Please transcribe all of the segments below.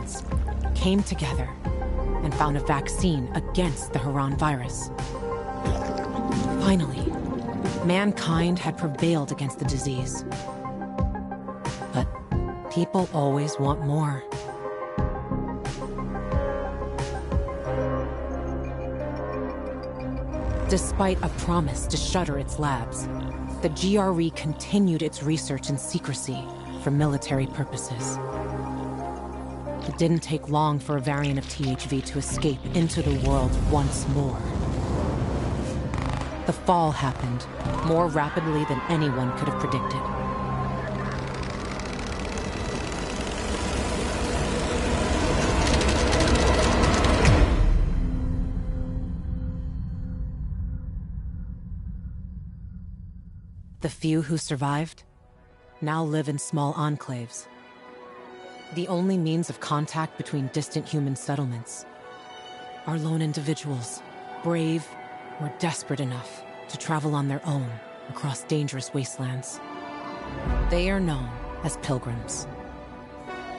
scientists came together and found a vaccine against the Haran virus. Finally, mankind had prevailed against the disease. But people always want more. Despite a promise to shutter its labs, the GRE continued its research in secrecy for military purposes. It didn't take long for a variant of THV to escape into the world once more. The fall happened more rapidly than anyone could have predicted. The few who survived now live in small enclaves. The only means of contact between distant human settlements are lone individuals, brave or desperate enough to travel on their own across dangerous wastelands. They are known as pilgrims.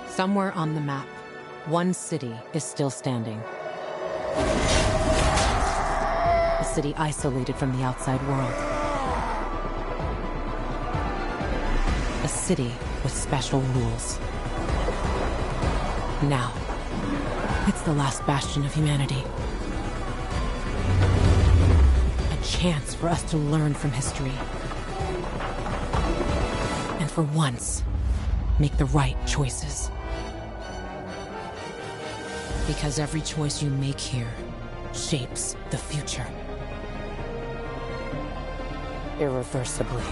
Somewhere on the map, one city is still standing. A city isolated from the outside world. A city with special rules. Now, it's the last bastion of humanity. A chance for us to learn from history. And for once, make the right choices. Because every choice you make here shapes the future. Irreversibly.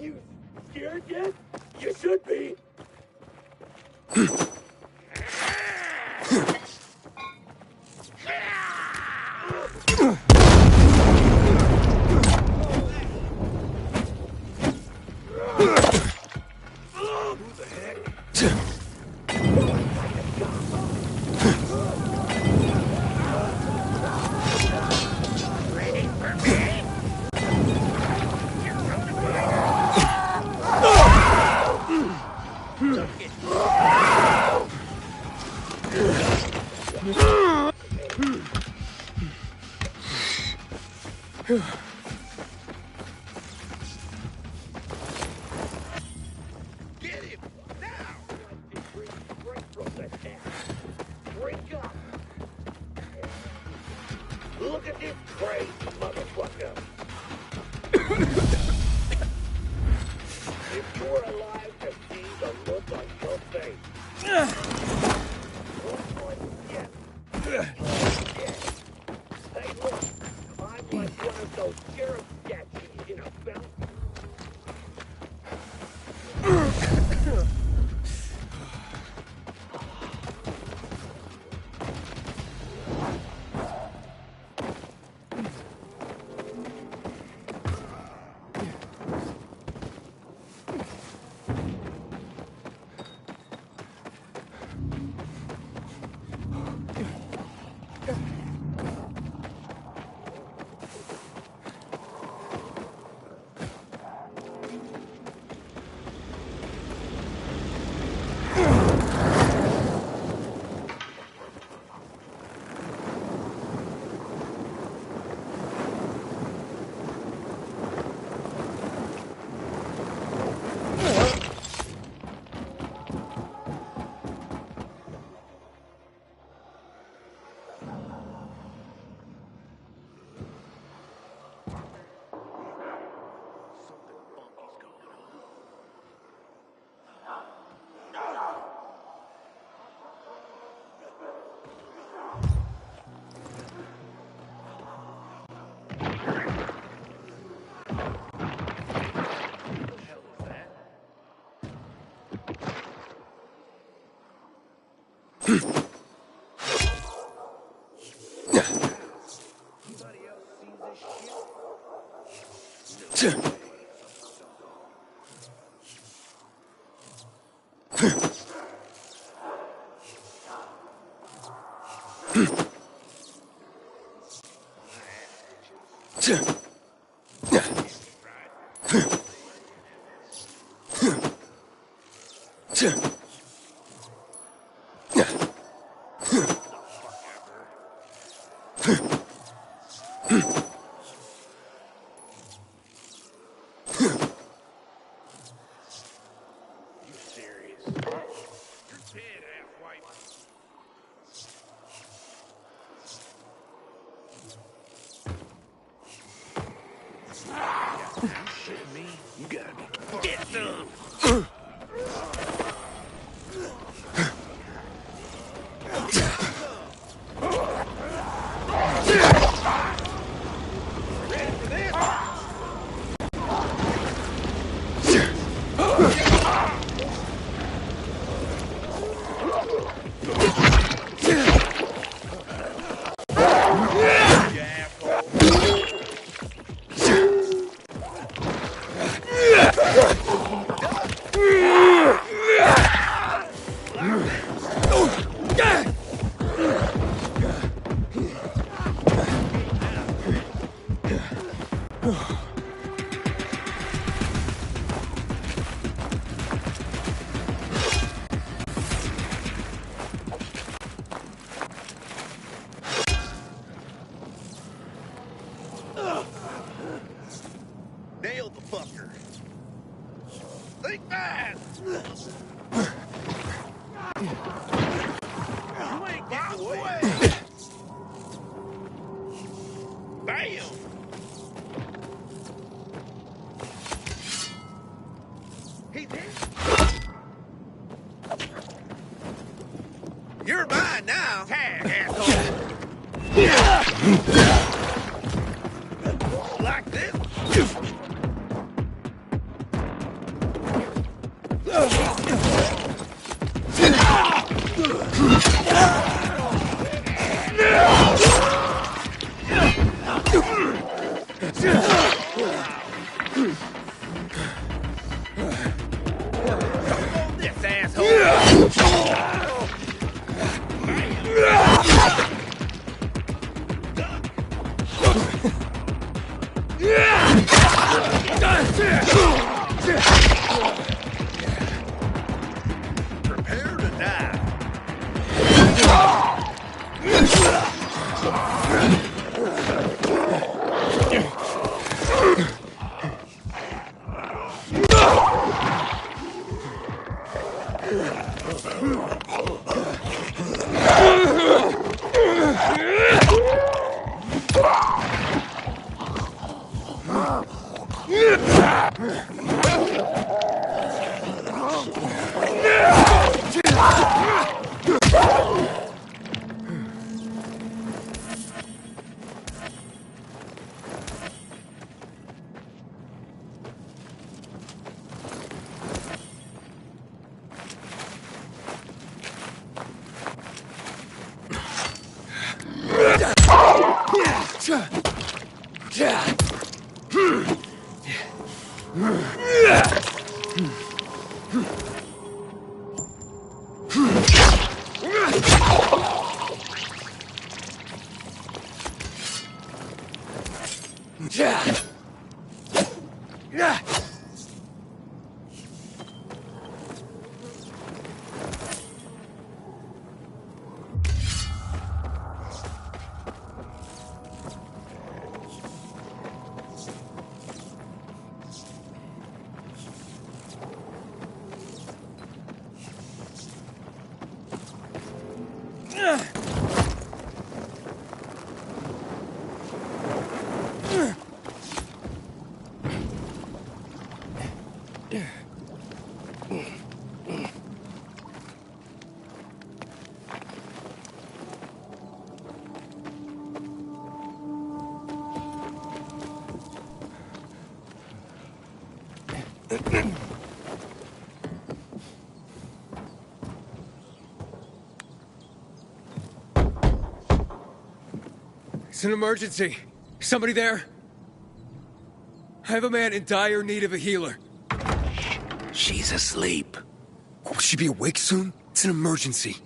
You scared yet? You should be. Get him now! Break from the neck. Break up. Look at this crazy motherfucker. If you're alive to see the look on your face. Hey, look. I'm like one of those sheriff statues in a fountain. Bam! He's hit. You're mine now. Tag, asshole. Like this? This asshole. Prepare to die. It's an emergency. Somebody there? I have a man in dire need of a healer. She's asleep. Will she be awake soon? It's an emergency.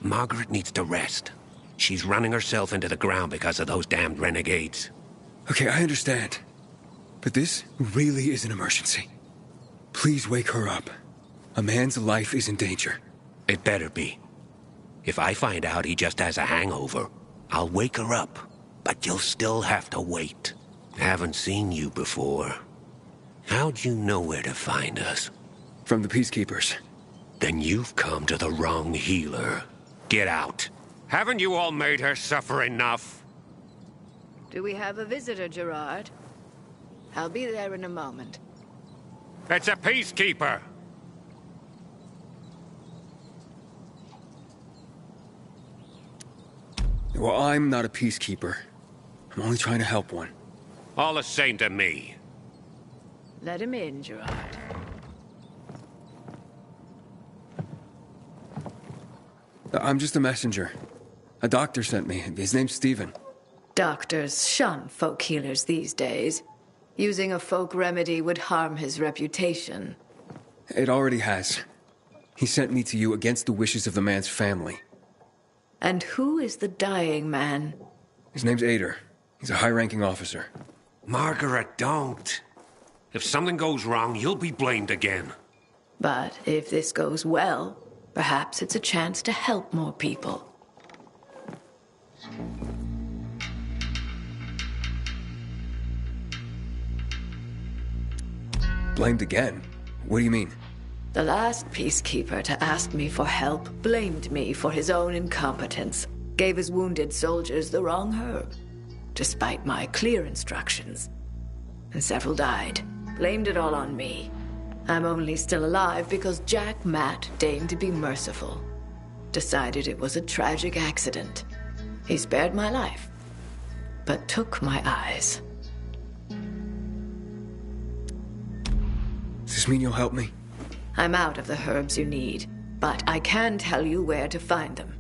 Margaret needs to rest. She's running herself into the ground because of those damned renegades. Okay, I understand. But this really is an emergency. Please wake her up. A man's life is in danger. It better be. If I find out he just has a hangover, I'll wake her up. But you'll still have to wait. Haven't seen you before. How'd you know where to find us? From the Peacekeepers. Then you've come to the wrong healer. Get out. Haven't you all made her suffer enough? Do we have a visitor, Gerard? I'll be there in a moment. It's a peacekeeper. Well, I'm not a peacekeeper. I'm only trying to help one. All the same to me. Let him in, Gerard. I'm just a messenger. A doctor sent me. His name's Stephen. Doctors shun folk healers these days. Using a folk remedy would harm his reputation. It already has. He sent me to you against the wishes of the man's family. And who is the dying man? His name's Ader. He's a high-ranking officer. Margaret, don't. If something goes wrong, you'll be blamed again. But if this goes well, perhaps it's a chance to help more people. Blamed again? What do you mean? The last peacekeeper to ask me for help blamed me for his own incompetence. Gave his wounded soldiers the wrong herb. despite my clear instructions. And several died. Blamed it all on me. I'm only still alive because Jack Matt deigned to be merciful. Decided it was a tragic accident. He spared my life, but took my eyes. Does this mean you'll help me? I'm out of the herbs you need, but I can tell you where to find them.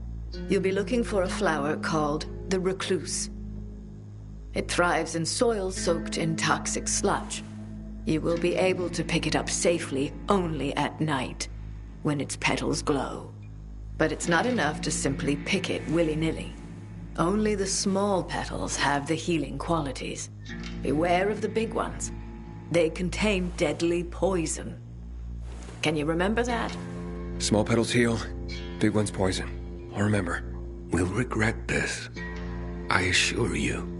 You'll be looking for a flower called the recluse. It thrives in soil soaked in toxic sludge. You will be able to pick it up safely only at night, when its petals glow. But it's not enough to simply pick it willy-nilly. Only the small petals have the healing qualities. Beware of the big ones. They contain deadly poison. Can you remember that? Small petals heal, big ones poison. I'll remember. We'll regret this. I assure you.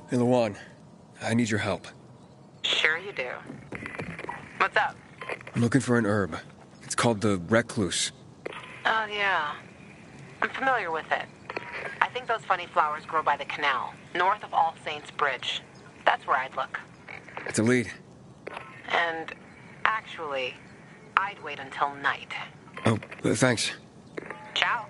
Hey, Lawan, I need your help. Sure you do. What's up? I'm looking for an herb. It's called the recluse. Oh, yeah. I'm familiar with it. I think those funny flowers grow by the canal, north of All Saints Bridge. That's where I'd look. It's a lead. And actually, I'd wait until night. Oh, thanks. Ciao.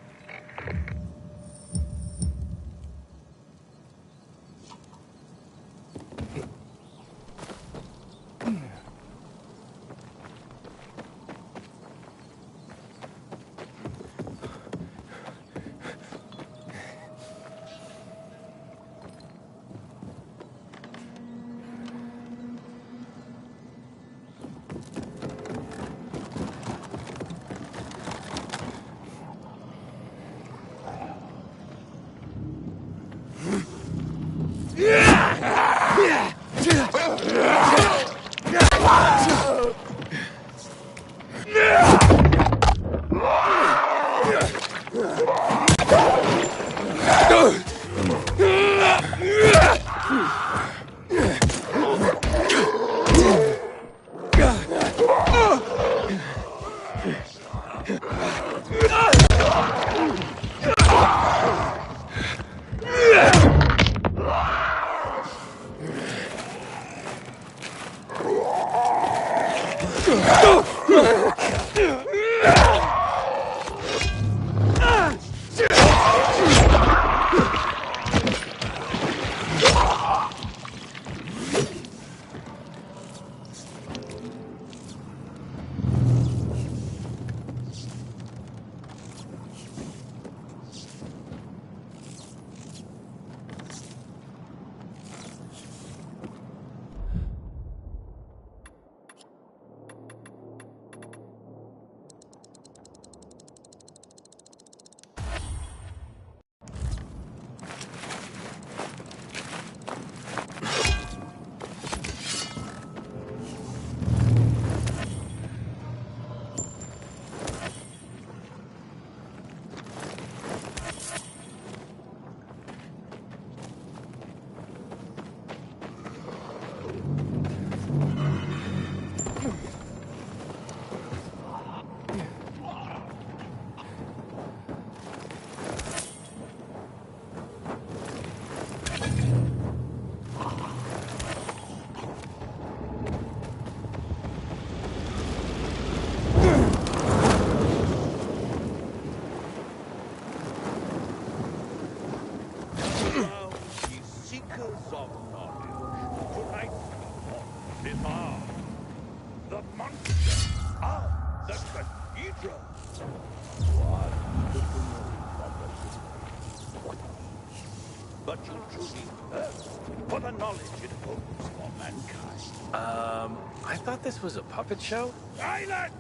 But you truly thirst for the knowledge it holds for mankind. I thought this was a puppet show? Silence!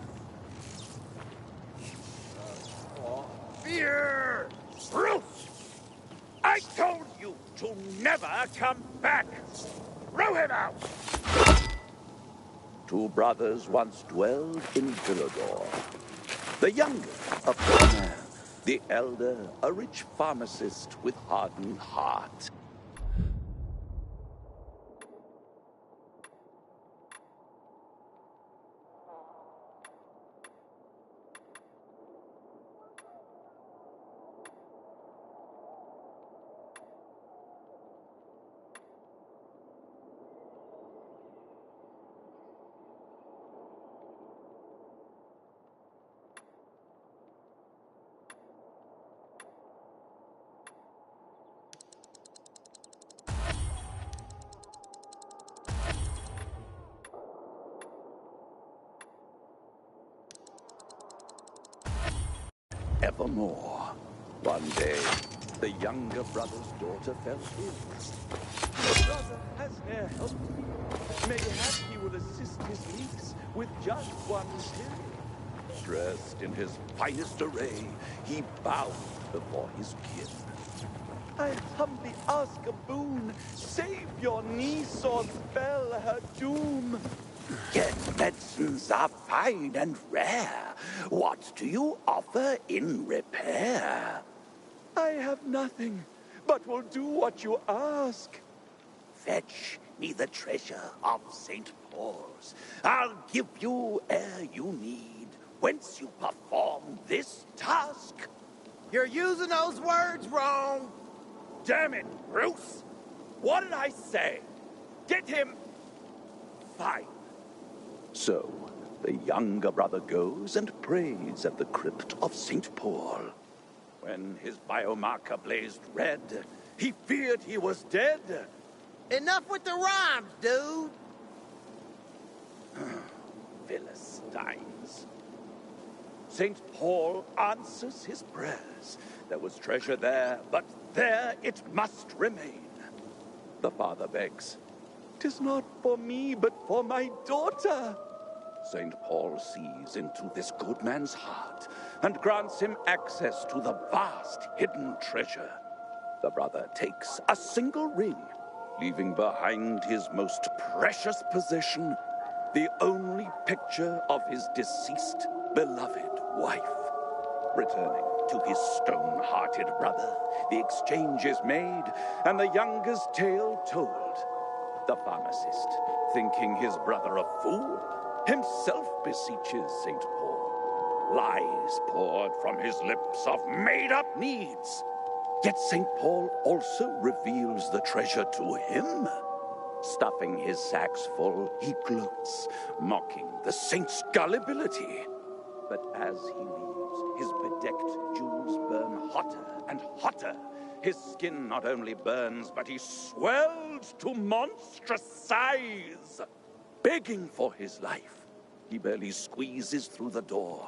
For fear! Bruce! I told you to never come back! Throw him out! Two brothers once dwelled in Villador. The younger, a poor man. The elder, a rich pharmacist with hardened heart. forevermore. One day, the younger brother's daughter fell ill. The brother has ne'er helped me. Mayhap he will assist his niece with just one pill. Dressed in his finest array, he bowed before his kin. I humbly ask a boon. Save your niece or spell her doom. Yet medicines are fine and rare. What do you offer in repair? I have nothing, but will do what you ask. Fetch me the treasure of St. Paul's. I'll give you ere you need, whence you perform this task. You're using those words wrong. Damn it, Bruce! What did I say? Get him! Fine. So, the younger brother goes and prays at the crypt of St. Paul. When his biomarker blazed red, he feared he was dead. Enough with the rhymes, dude. Philistines. St. Paul answers his prayers. There was treasure there, but there it must remain. The father begs, "'Tis not for me, but for my daughter." St. Paul sees into this good man's heart and grants him access to the vast hidden treasure. The brother takes a single ring, leaving behind his most precious possession, the only picture of his deceased beloved wife. Returning to his stone-hearted brother, the exchange is made and the younger's tale told. The pharmacist, thinking his brother a fool, himself beseeches St. Paul. Lies poured from his lips of made-up needs. Yet St. Paul also reveals the treasure to him. Stuffing his sacks full, he gloats, mocking the saint's gullibility. But as he leaves, his bedecked jewels burn hotter and hotter. His skin not only burns, but he swells to monstrous size. Begging for his life, he barely squeezes through the door.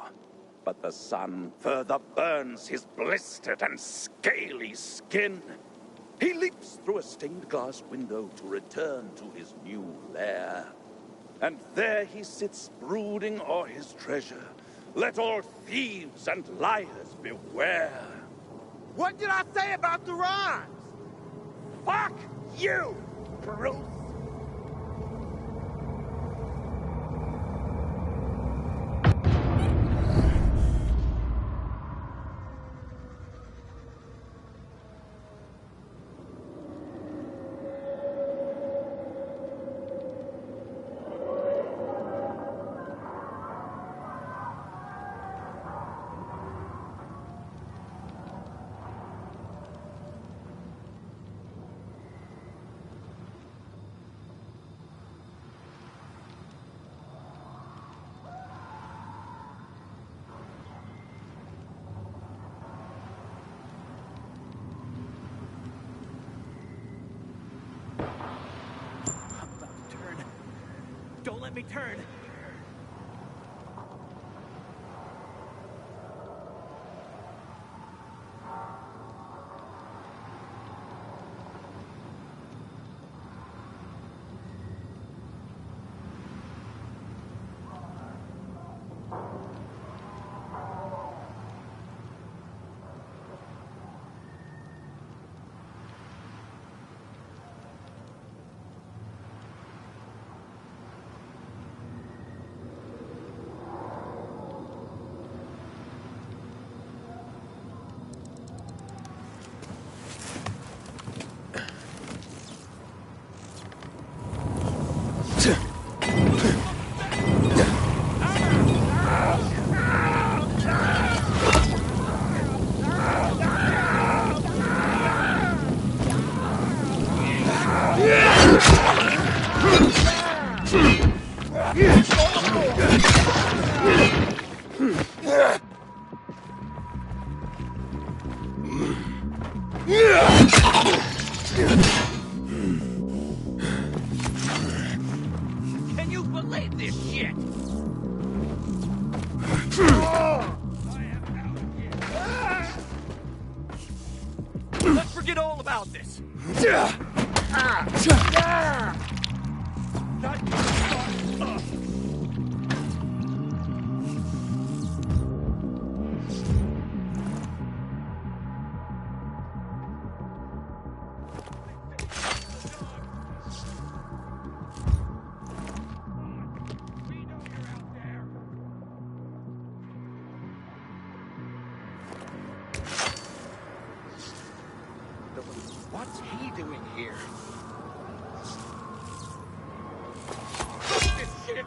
But the sun further burns his blistered and scaly skin. He leaps through a stained glass window to return to his new lair. And there he sits brooding o'er his treasure. Let all thieves and liars beware. What did I say about the rhymes? Fuck you, Bruce! Don't let me turn. Can you believe this shit? What's he doing here? This shit!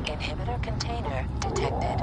Inhibitor container detected.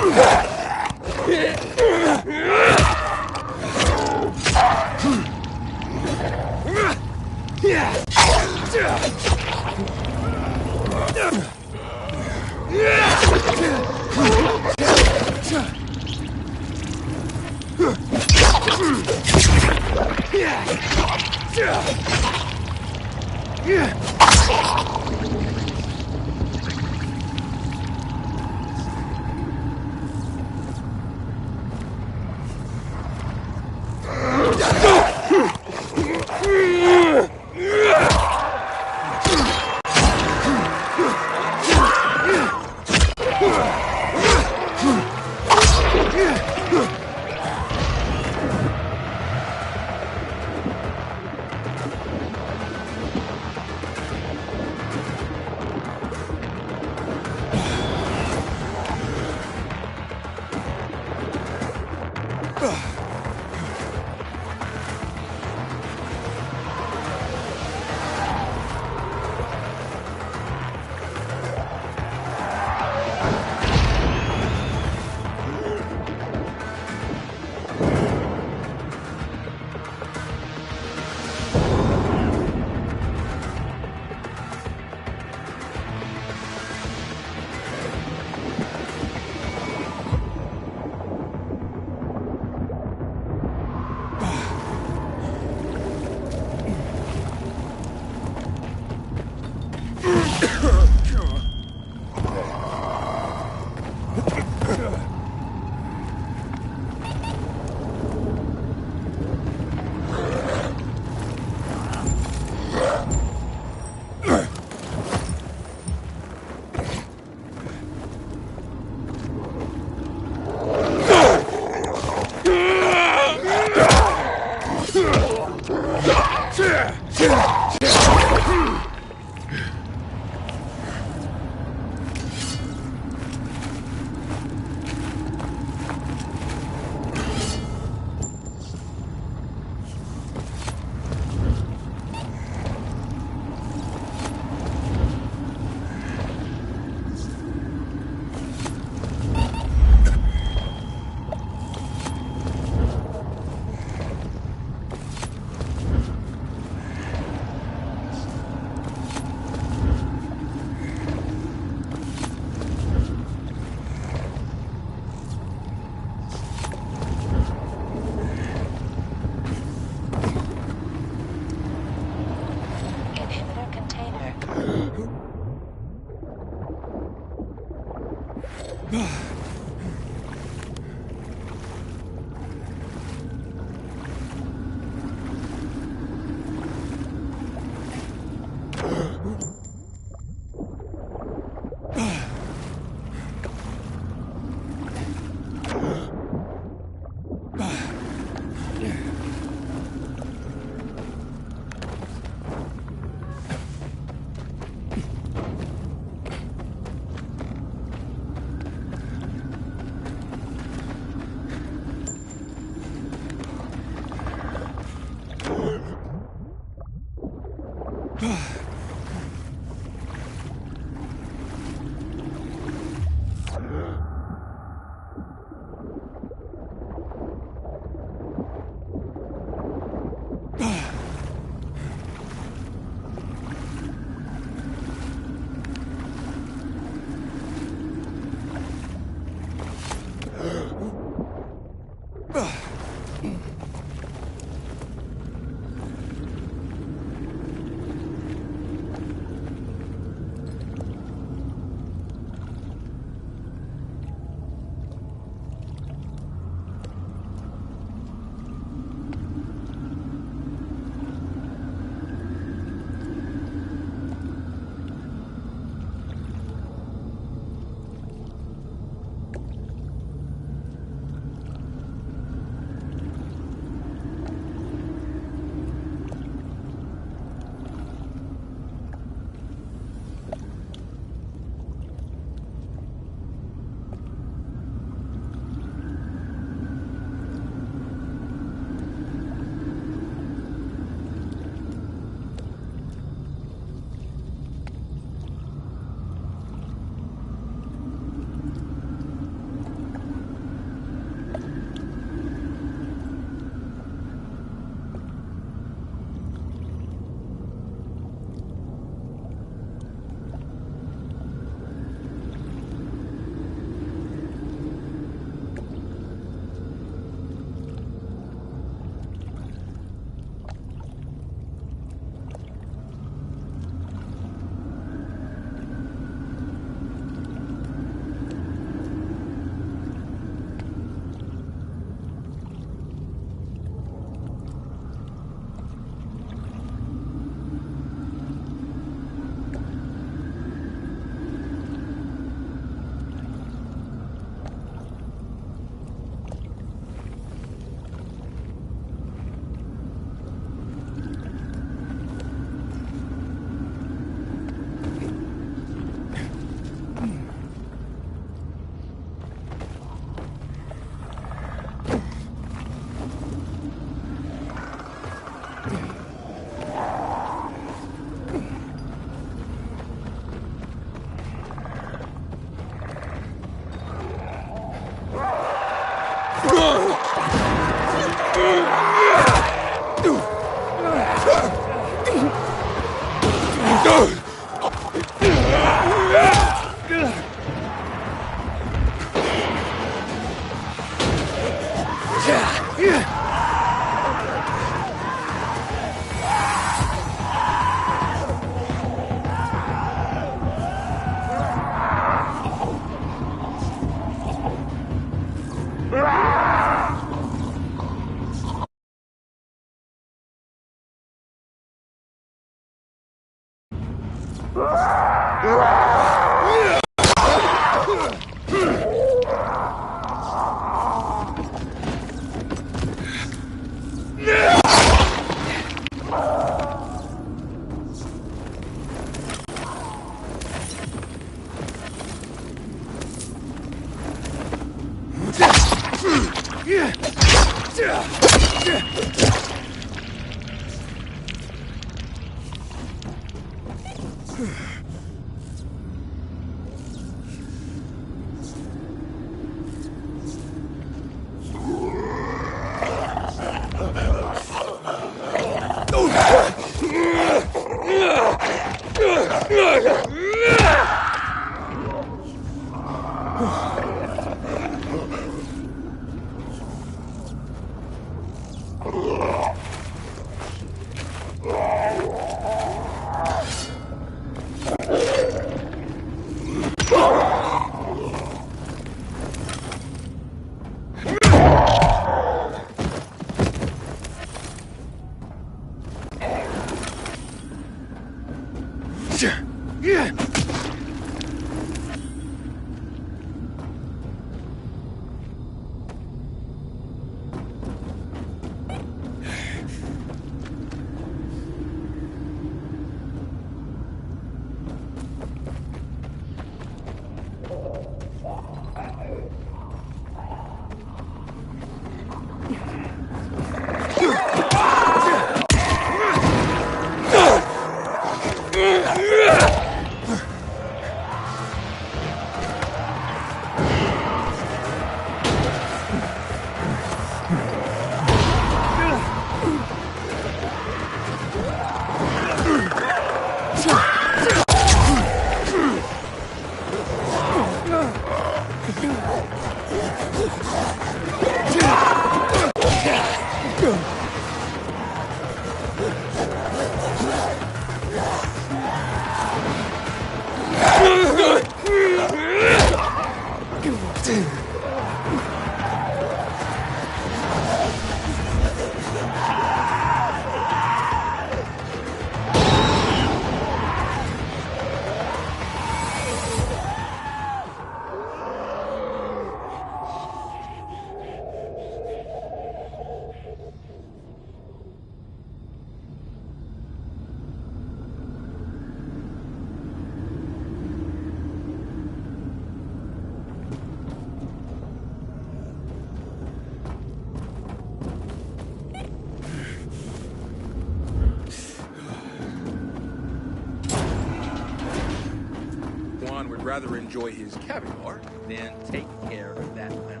Would rather enjoy his caviar than take care of that limb.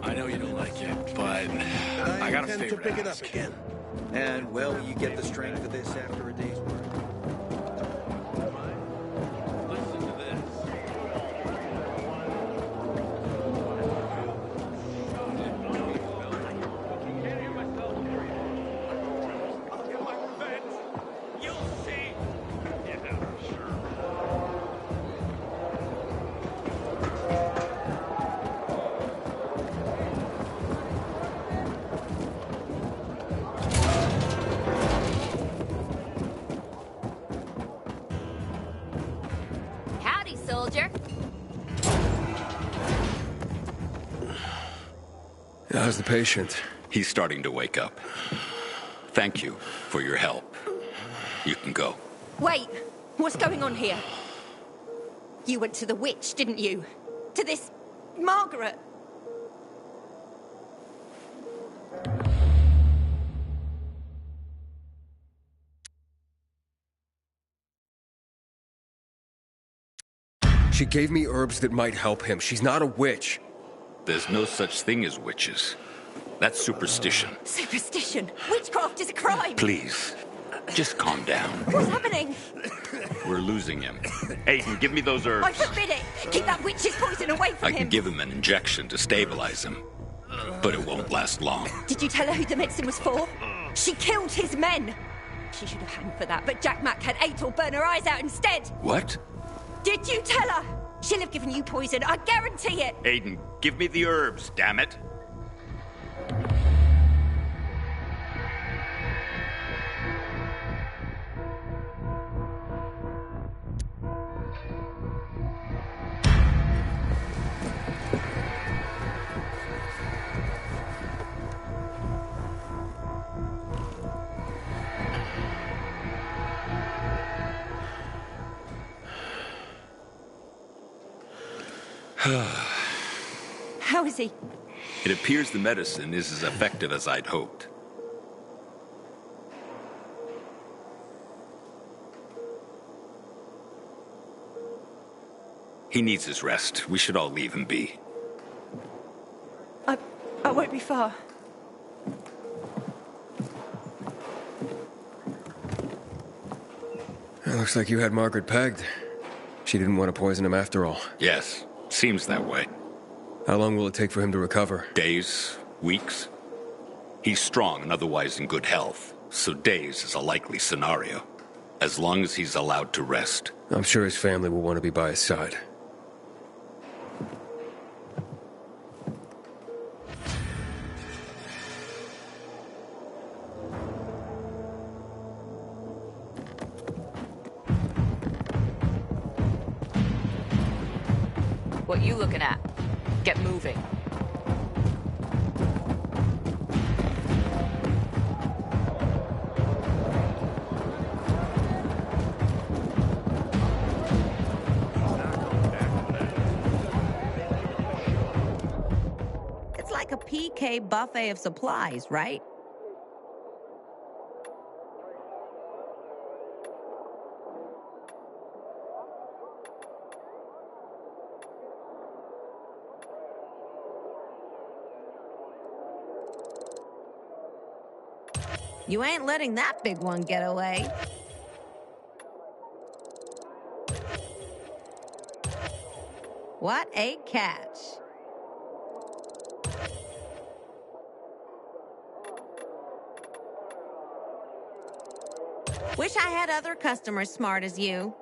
I know you don't like it, but I gotta intend to pick it up again. And, well, you get the strength for this after a day's work. Listen to this. Soldier. How's the patient? He's starting to wake up. Thank you for your help. You can go. Wait, what's going on here? You went to the witch, didn't you? To this Margaret. She gave me herbs that might help him. She's not a witch. There's no such thing as witches. That's superstition. Superstition? Witchcraft is a crime! Please, just calm down. What's happening? We're losing him. Aiden, give me those herbs. I forbid it! Keep that witch's poison away from him! I can give him an injection to stabilize him, but it won't last long. Did you tell her who the medicine was for? She killed his men! She should have hanged for that, but Jack Mack had Atel burn her eyes out instead! What? Did you tell her? She'll have given you poison, I guarantee it! Aiden, give me the herbs, damn it. How is he? It appears the medicine is as effective as I'd hoped. He needs his rest. We should all leave him be. I won't be far. It looks like you had Margaret pegged. She didn't want to poison him after all. Yes, seems that way. How long will it take for him to recover? Days, weeks. He's strong and otherwise in good health, so days is a likely scenario. As long as he's allowed to rest. I'm sure his family will want to be by his side. What you looking at? Get moving. It's like a PK buffet of supplies, right? You ain't letting that big one get away. What a catch. Wish I had other customers smart as you.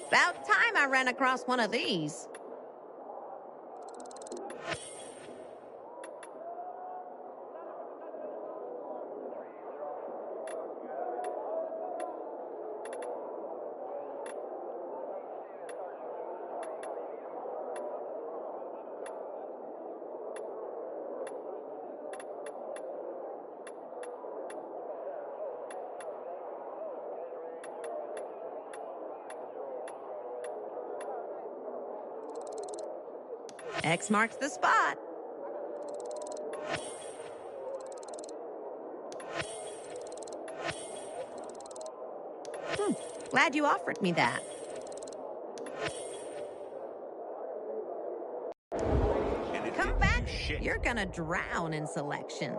About time I ran across one of these. X marks the spot. Glad you offered me that. Come back. You're gonna drown in selection.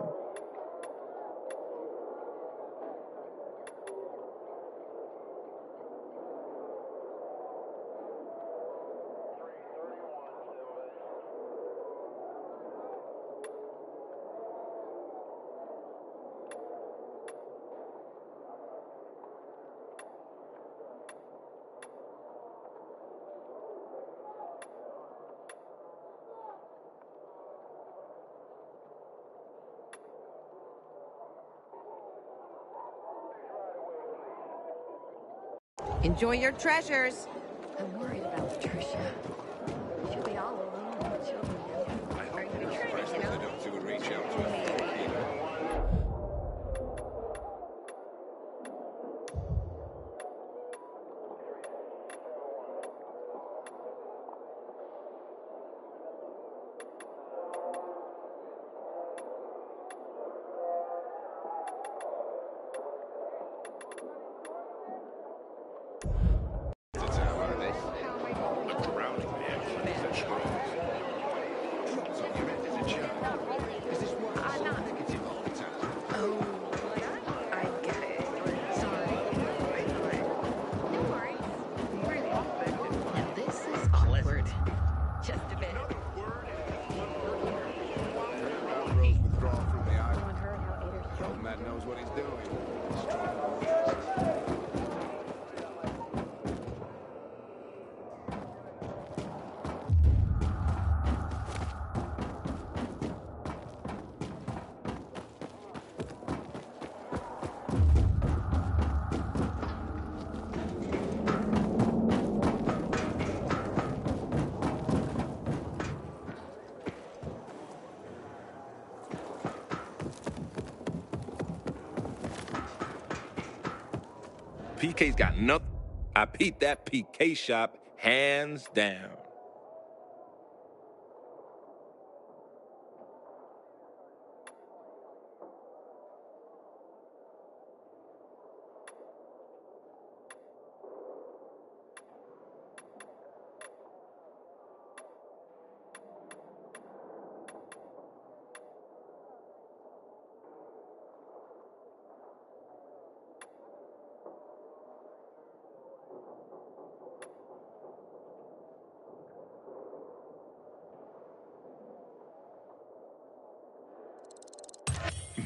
Enjoy your treasures. I'm worried about Patricia. She'll be all alone. one that knows what he's doing. PK's got nothing. I peeped that PK shop hands down.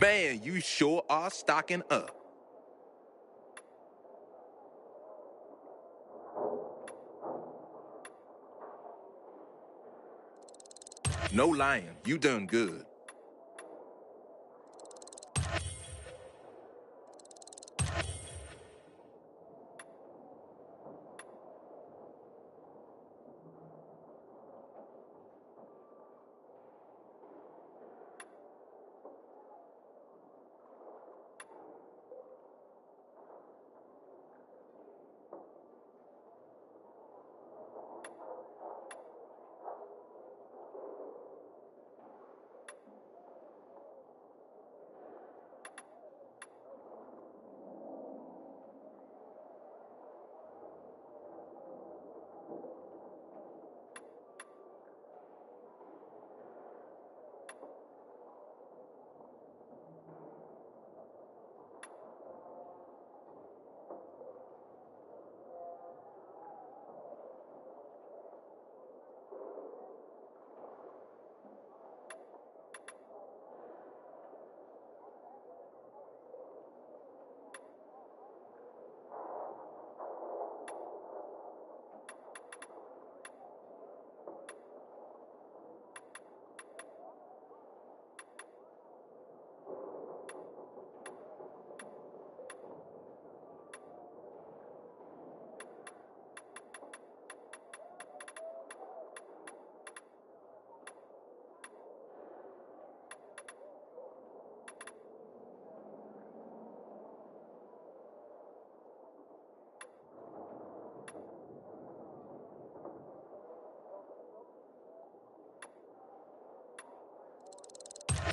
Man, you sure are stocking up. No lying, you done good.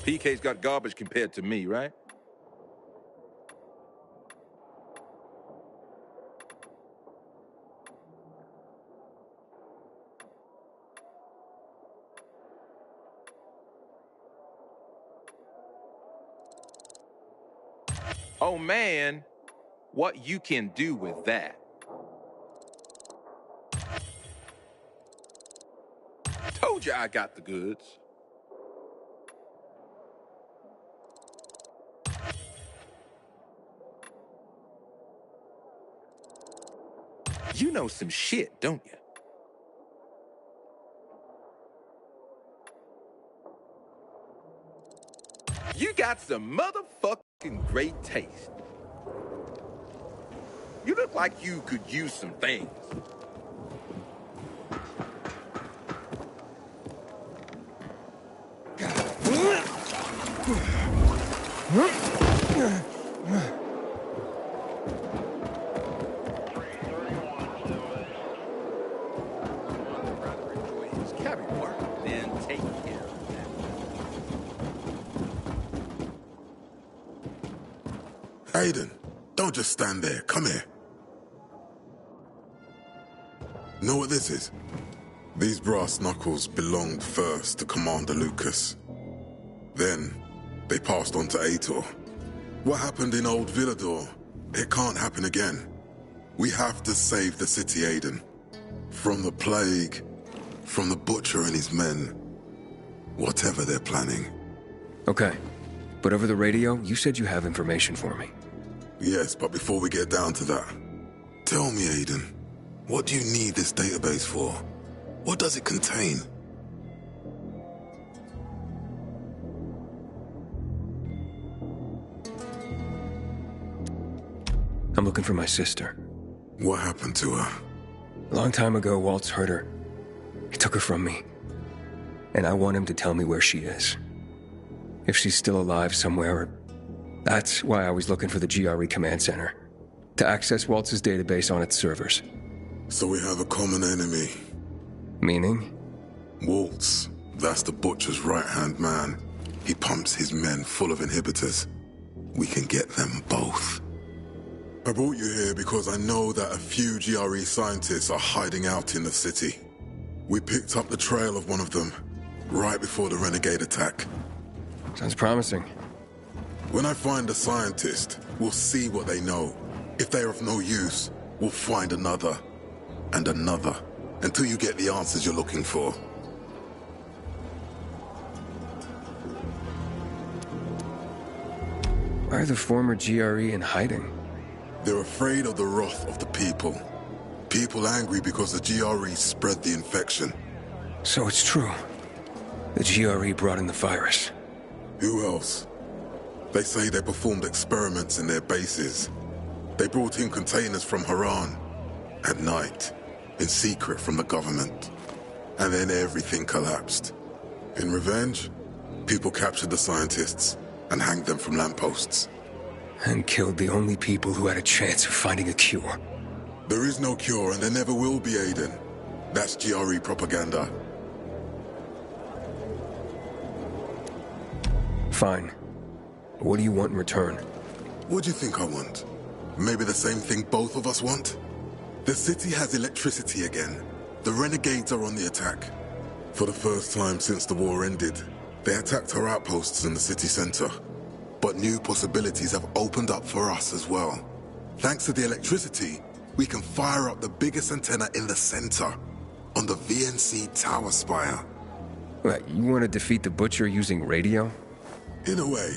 PK's got garbage compared to me, right? Oh man, what you can do with that. Told you I got the goods. You know some shit, don't you? You got some motherfucking great taste. You look like you could use some things. Aiden, don't just stand there. Come here. Know what this is? These brass knuckles belonged first to Commander Lucas. Then, they passed on to Aitor. What happened in Old Villador, it can't happen again. We have to save the city, Aiden. From the plague, from the Butcher and his men. Whatever they're planning. Okay. But over the radio, you said you have information for me. Yes, but before we get down to that, tell me, Aiden, what do you need this database for? What does it contain? I'm looking for my sister. What happened to her? A long time ago, Waltz hurt her. He took her from me. And I want him to tell me where she is. If she's still alive somewhere. That's why I was looking for the GRE command center. To access Waltz's database on its servers. So we have a common enemy. Meaning? Waltz. That's the Butcher's right-hand man. He pumps his men full of inhibitors. We can get them both. I brought you here because I know that a few GRE scientists are hiding out in the city. We picked up the trail of one of them, right before the Renegade attack. Sounds promising. When I find a scientist, we'll see what they know. If they're of no use, we'll find another, and another, until you get the answers you're looking for. Why are the former GRE in hiding? They're afraid of the wrath of the people. People angry because the GRE spread the infection. So it's true. The GRE brought in the virus. Who else? They say they performed experiments in their bases. They brought in containers from Haran. At night. In secret from the government. And then everything collapsed. In revenge, people captured the scientists and hanged them from lampposts. And killed the only people who had a chance of finding a cure. There is no cure, and there never will be, Aiden. That's GRE propaganda. Fine. What do you want in return? What do you think I want? Maybe the same thing both of us want? The city has electricity again. The Renegades are on the attack. For the first time since the war ended, they attacked our outposts in the city center. But new possibilities have opened up for us as well. Thanks to the electricity, we can fire up the biggest antenna in the center, on the VNC tower spire. What, you want to defeat the Butcher using radio? In a way.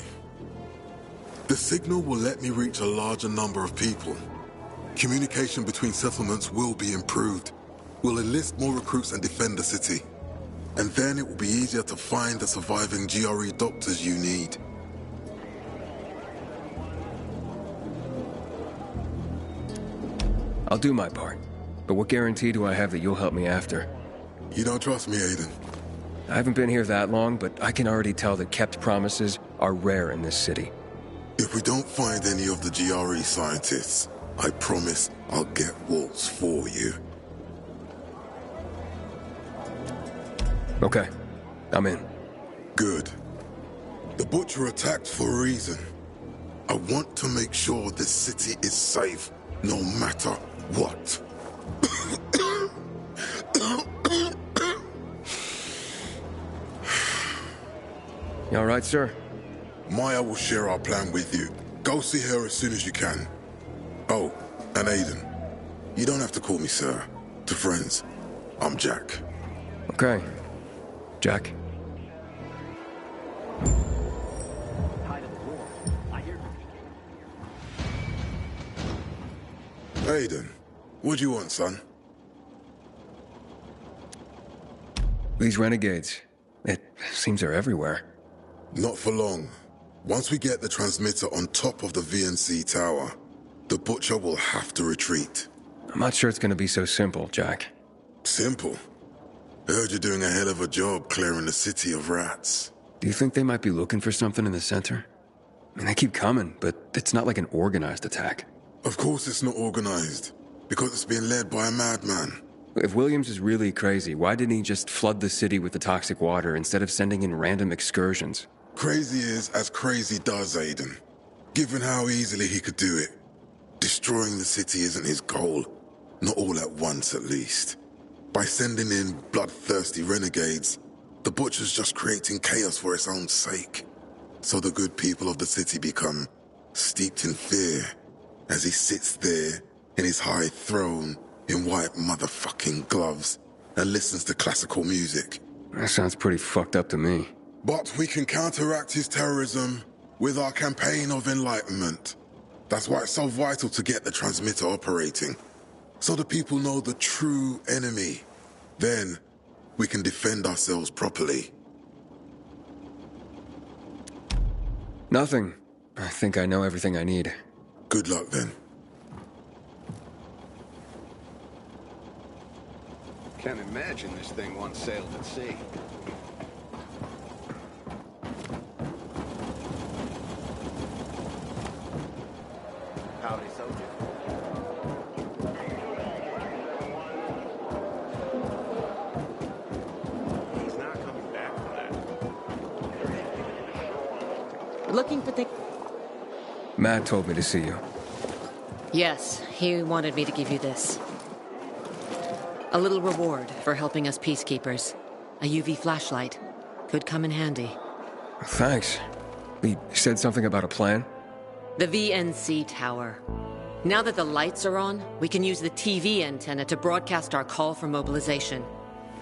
The signal will let me reach a larger number of people. Communication between settlements will be improved. We'll enlist more recruits and defend the city. And then it will be easier to find the surviving GRE doctors you need. I'll do my part. But what guarantee do I have that you'll help me after? You don't trust me, Aiden? I haven't been here that long, but I can already tell that kept promises are rare in this city. If we don't find any of the GRE scientists, I promise I'll get Waltz for you. Okay. I'm in. Good. The Butcher attacked for a reason. I want to make sure this city is safe, no matter what. You all right, sir? Maya will share our plan with you. Go see her as soon as you can. Oh, and Aiden. You don't have to call me sir. To friends, I'm Jack. Okay. Jack. Aiden, what do you want, son? These renegades. It seems they're everywhere. Not for long. Once we get the transmitter on top of the VNC tower, the Butcher will have to retreat. I'm not sure it's gonna be so simple, Jack. Simple? I heard you're doing a hell of a job clearing the city of rats. Do you think they might be looking for something in the center? I mean, they keep coming, but it's not like an organized attack. Of course it's not organized, because it's being led by a madman. If Williams is really crazy, why didn't he just flood the city with the toxic water instead of sending in random excursions? Crazy is as crazy does, Aiden. Given how easily he could do it. Destroying the city isn't his goal. Not all at once, at least. By sending in bloodthirsty renegades, the Butcher's just creating chaos for its own sake. So the good people of the city become steeped in fear as he sits there in his high throne in white motherfucking gloves and listens to classical music. That sounds pretty fucked up to me. But we can counteract his terrorism with our campaign of enlightenment. That's why it's so vital to get the transmitter operating, so the people know the true enemy. Then, we can defend ourselves properly. Nothing. I think I know everything I need. Good luck, then. Can't imagine this thing once sailed at sea. Howdy, soldier. He's not coming back for that. Looking for things. Matt told me to see you. Yes, he wanted me to give you this. A little reward for helping us peacekeepers. A UV flashlight. Could come in handy. Thanks. He said something about a plan? The VNC tower. Now that the lights are on, we can use the TV antenna to broadcast our call for mobilization.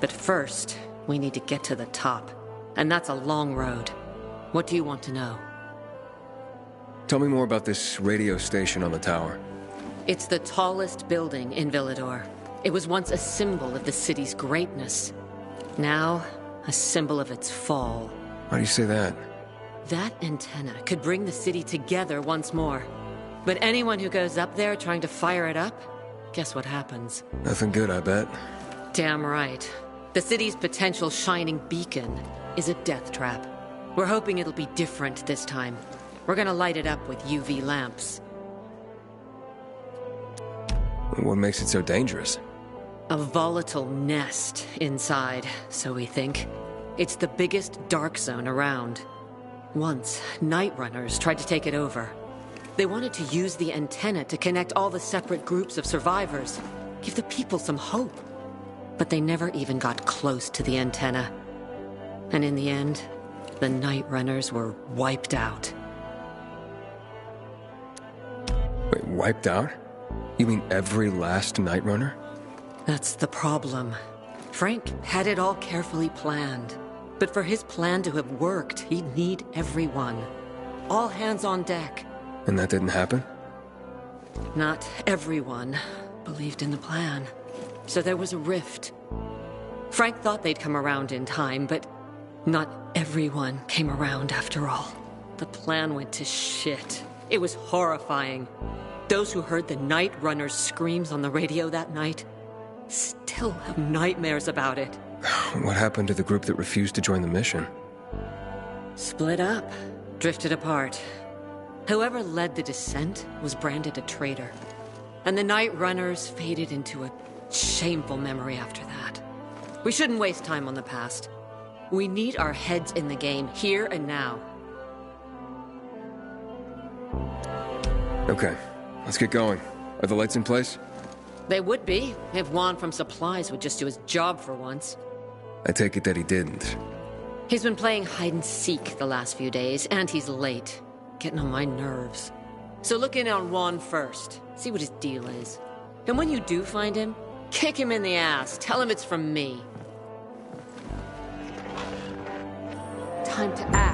But first, we need to get to the top. And that's a long road. What do you want to know? Tell me more about this radio station on the tower. It's the tallest building in Villedor. It was once a symbol of the city's greatness. Now, a symbol of its fall. Why do you say that? That antenna could bring the city together once more. But anyone who goes up there trying to fire it up, guess what happens? Nothing good, I bet. Damn right. The city's potential shining beacon is a death trap. We're hoping it'll be different this time. We're gonna light it up with UV lamps. What makes it so dangerous? A volatile nest inside, so we think. It's the biggest dark zone around. Once, Night Runners tried to take it over. They wanted to use the antenna to connect all the separate groups of survivors, give the people some hope. But they never even got close to the antenna. And in the end, the Night Runners were wiped out. Wait, wiped out? You mean every last Night Runner? That's the problem. Frank had it all carefully planned. But for his plan to have worked, he'd need everyone. All hands on deck. And that didn't happen? Not everyone believed in the plan. So there was a rift. Frank thought they'd come around in time, but not everyone came around after all. The plan went to shit. It was horrifying. Those who heard the Night Runners' screams on the radio that night still have nightmares about it. What happened to the group that refused to join the mission? Split up. Drifted apart. Whoever led the descent was branded a traitor. And the Night Runners faded into a shameful memory after that. We shouldn't waste time on the past. We need our heads in the game, here and now. Okay, let's get going. Are the lights in place? They would be, if Juan from Supplies would just do his job for once. I take it that he didn't. He's been playing hide-and-seek the last few days, and he's late. Getting on my nerves. So look in on Juan first. See what his deal is. And when you do find him, kick him in the ass. Tell him it's from me. Time to act.